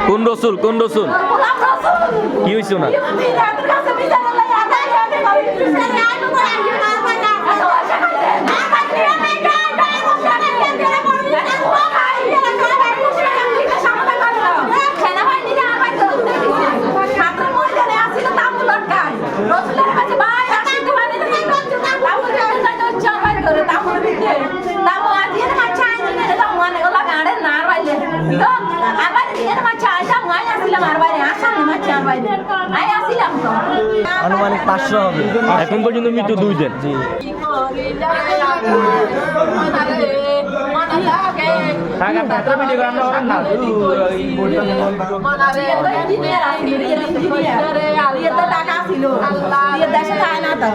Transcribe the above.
কোন রসুল কোন রসুল কি হয়েছে না আনুমানিক 500 হবে এখন পর্যন্ত মৃত্যু 2 জন টাকা ছিল দেশে খায় না তো